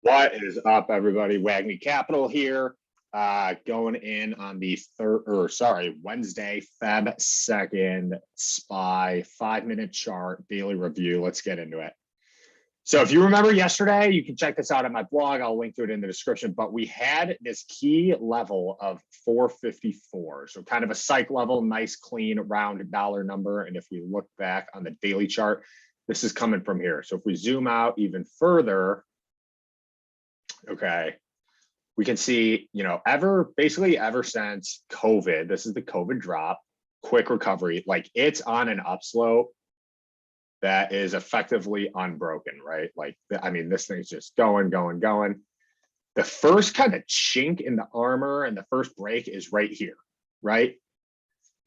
What is up, everybody? Wagme Capital here. Going in on the Wednesday, Feb 2nd, SPY 5-minute chart daily review. Let's get into it. So if you remember yesterday, you can check this out on my blog. I'll link to it in the description, but we had this key level of 454. So kind of a psych level, nice, clean, round dollar number. And if we look back on the daily chart, this is coming from here. So if we zoom out even further, okay, we can see, basically ever since COVID, this is the COVID drop, quick recovery, like it's on an upslope that is effectively unbroken, right? Like, I mean, this thing's just going. The first kind of chink in the armor and the first break is right here, right?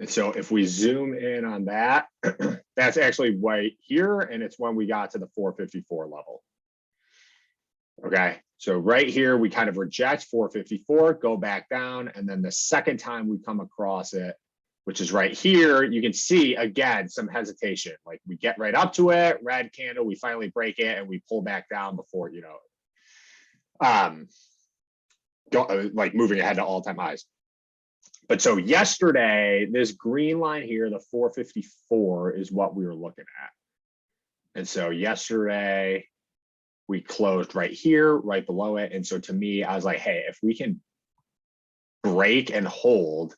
And so if we zoom in on that, that's actually right here. And it's when we got to the 454 level. Okay, so right here, we kind of reject 454, go back down. And then the second time we come across it, which is right here, you can see, again, some hesitation. Like we get right up to it, red candle, we finally break it, and we pull back down before, like moving ahead to all-time highs. But so yesterday, this green line here, the 454, is what we were looking at. And so yesterday, we closed right here, right below it. And so to me, I was like, hey, if we can break and hold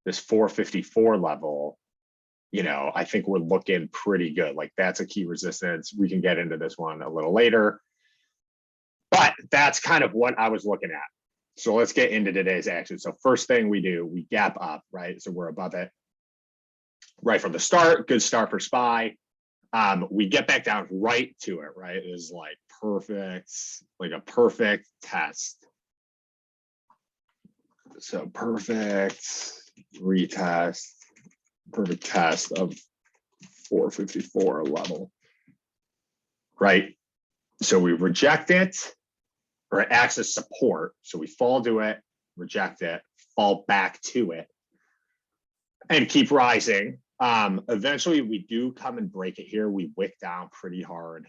this 454 level, I think we're looking pretty good. Like that's a key resistance. We can get into this one a little later, but that's kind of what I was looking at. So let's get into today's action. So first thing we do, we gap up, right? So we're above it right from the start. Good start for SPY. We get back down right to it, right? It is like perfect, like a perfect test. So perfect retest, perfect test of 454 level, right? So we reject it, or it acts as support. So we fall to it, reject it, fall back to it, and keep rising. Eventually we do come and break it here. We wick down pretty hard.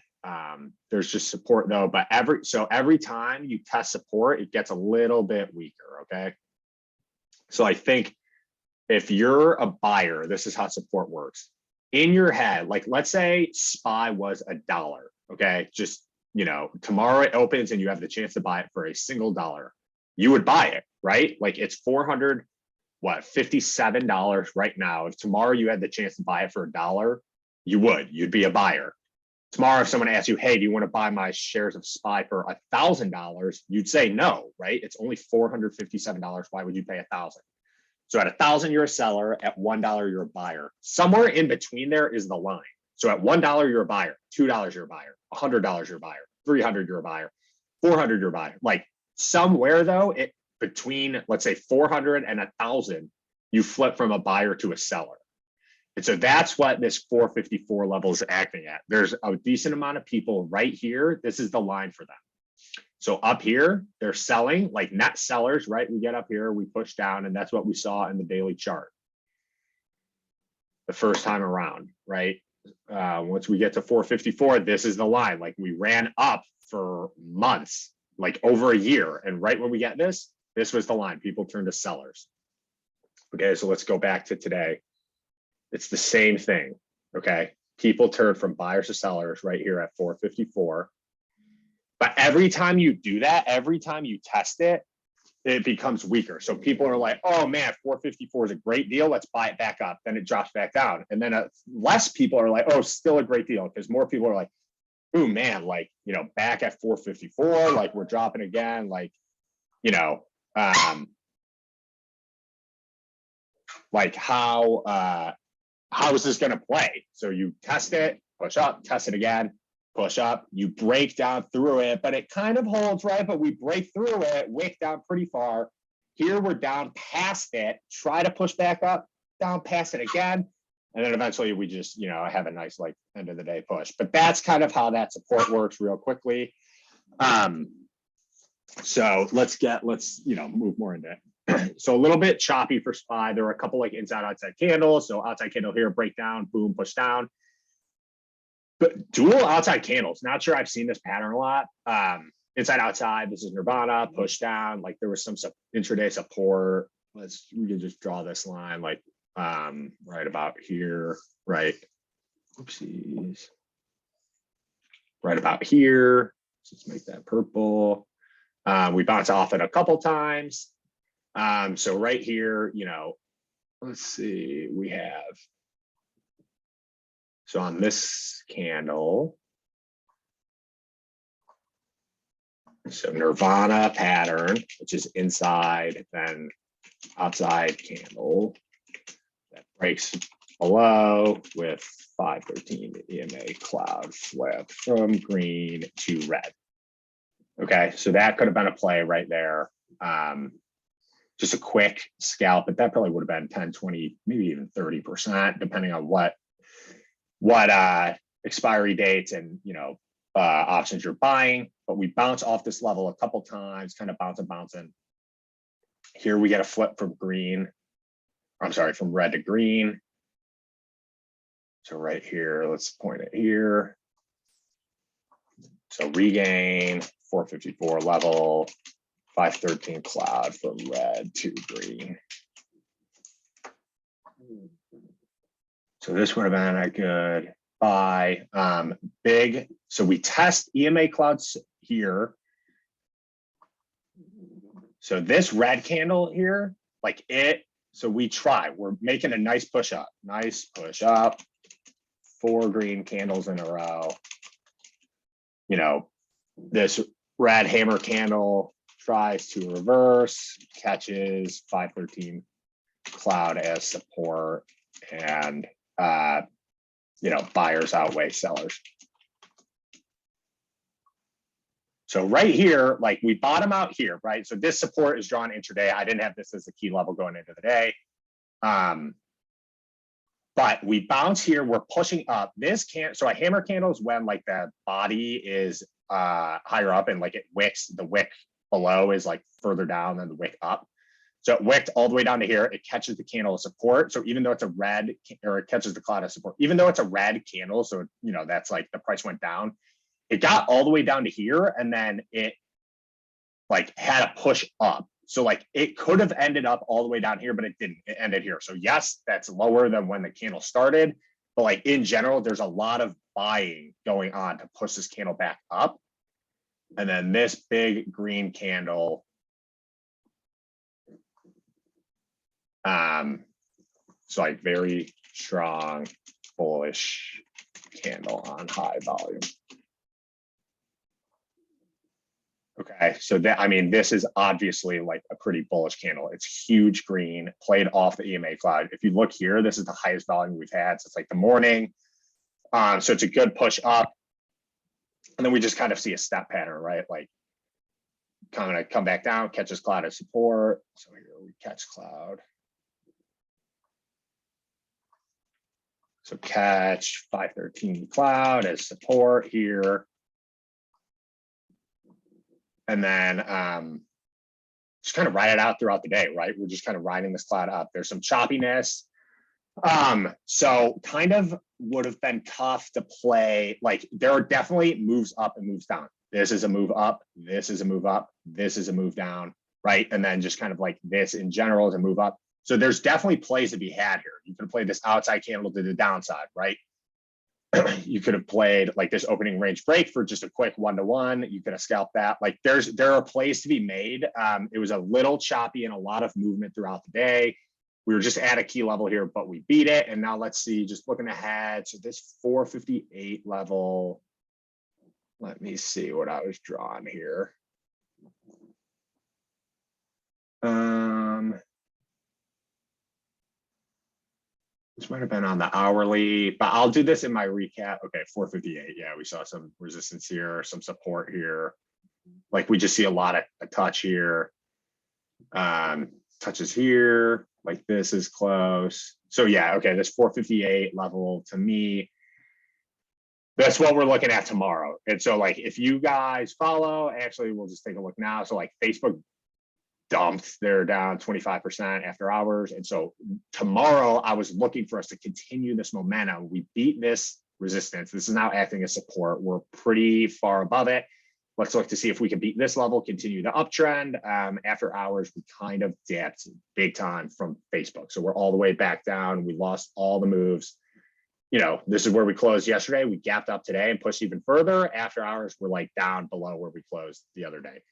There's just support though, but every time you test support, it gets a little bit weaker, okay? So I think if you're a buyer, this is how support works. In your head, like let's say SPY was $1, okay? Just, tomorrow it opens and you have the chance to buy it for a single dollar. You would buy it, right? Like it's $57 right now. If tomorrow you had the chance to buy it for $1, you'd be a buyer. Tomorrow, if someone asks you, hey, do you want to buy my shares of SPY for $1,000? You'd say no, right? It's only $457. Why would you pay $1,000? So at $1,000, you're a seller. At $1, you're a buyer. Somewhere in between there is the line. So at $1, you're a buyer. $2, you're a buyer. $100, you're a buyer. $300, you're a buyer. $400, you're a buyer. Like somewhere though, between, let's say 400 and 1,000, you flip from a buyer to a seller. And so that's what this 454 level is acting at. There's a decent amount of people right here. This is the line for them. So up here, they're selling, like net sellers, right? We get up here, we push down, and that's what we saw in the daily chart the first time around, right? Once we get to 454, this is the line. Like we ran up for months, like over a year. And right when we get this was the line. People turn to sellers. Okay, so let's go back to today. It's the same thing, okay? People turn from buyers to sellers right here at 454. But every time you do that, every time you test it, it becomes weaker. So people are like, oh man, 454 is a great deal. Let's buy it back up. Then it drops back down. And then less people are like, oh, still a great deal. Because more people are like, oh man, like, back at 454, like we're dropping again. Like, like how is this going to play? So you test it, push up, test it again, push up, you break down through it, but it kind of holds, right? But we break through it, wick down pretty far. Here we're down past it, try to push back up, down past it again. And then eventually we just, have a nice like end of the day push. But that's kind of how that support works real quickly. So let's move more into it. So a little bit choppy for SPY. There were a couple like inside outside candles. So outside candle here, breakdown, boom, push down. But dual outside candles, not sure I've seen this pattern a lot. inside outside, this is Nirvana, push down, like there was some intraday support. We can just draw this line like right about here, right? Oopsies. Right about here. Let's make that purple. We bounce off it a couple times. So right here, you know, let's see, we have, so on this candle, so Nirvana pattern, which is inside, then outside candle that breaks below with 513 EMA cloud flip from green to red. Okay, so that could have been a play right there. Just a quick scalp, but that probably would have been 10, 20, maybe even 30%, depending on what expiry dates and, you know, options you're buying. But we bounce off this level a couple times, kind of bouncing. Here we get a flip from green. I'm sorry, from red to green. So right here, let's point it here. So regain 454 level, 513 cloud from red to green. So this would have been a good buy. Big. So we test EMA clouds here. So this red candle here, like it, so we try, we're making a nice push up, 4 green candles in a row. You know, this red hammer candle tries to reverse, catches 513 cloud as support, and you know, buyers outweigh sellers. So right here, like we bottom out here, right? So this support is drawn intraday. I didn't have this as a key level going into the day. But we bounce here, we're pushing up. This can't, so a hammer candle is when like the body is higher up and like it wicks, the wick below is like further down than the wick up. So it wicked all the way down to here, it catches the candle of support. So even though it's a red, or it catches the cloud of support, even though it's a red candle, so you know, that's like the price went down, it got all the way down to here, and then it like had a push up. So like it could have ended up all the way down here, but it didn't. It ended here. So yes, that's lower than when the candle started, but like in general, there's a lot of buying going on to push this candle back up. And then this big green candle, it's like very strong bullish candle on high volume. Okay, so that, I mean, this is obviously like a pretty bullish candle. It's huge green, played off the EMA cloud. If you look here, this is the highest volume we've had since like the morning. So it's a good push up. And then we just kind of see a step pattern, right? Like kind of come back down, catches cloud as support. So here we catch cloud. So catch 513 cloud as support here. And then just kind of ride it out throughout the day, right? We're just kind of riding this cloud up. There's some choppiness. So kind of would have been tough to play. Like there are definitely moves up and moves down. This is a move up. This is a move up. This is a move down, right? And then just kind of like this in general is a move up. So there's definitely plays to be had here. You can play this outside candle to the downside, right? You could have played like this opening range break for just a quick 1-to-1. You could have scalped that. Like there are plays to be made. It was a little choppy and a lot of movement throughout the day. We were just at a key level here, but we beat it. And now let's see, just looking ahead. So this 458 level, let me see what I was drawing here. This might have been on the hourly, but I'll do this in my recap. Okay, 458. Yeah, we saw some resistance here, some support here. Like we just see a lot of a touch here. Touches here, like this is close. So yeah, okay, this 458 level to me, that's what we're looking at tomorrow. And so like if you guys follow, actually we'll just take a look now. So like Facebook dumped, they're down 25% after hours. And so tomorrow I was looking for us to continue this momentum. We beat this resistance. This is now acting as support. We're pretty far above it. Let's look to see if we can beat this level, continue the uptrend. After hours, we kind of dipped big time from Facebook. So we're all the way back down. We lost all the moves. You know, this is where we closed yesterday. We gapped up today and pushed even further. After hours, we're like down below where we closed the other day.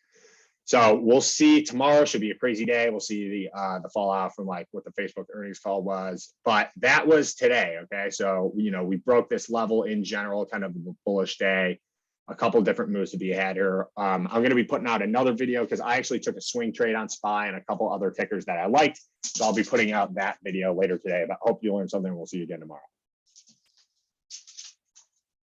So we'll see. Tomorrow should be a crazy day. We'll see the fallout from like what the Facebook earnings call was. But that was today. Okay. So, you know, we broke this level in general, kind of a bullish day. A couple different moves to be had here. I'm going to be putting out another video because I actually took a swing trade on SPY and a couple other tickers that I liked. So I'll be putting out that video later today. But I hope you learned something. We'll see you again tomorrow.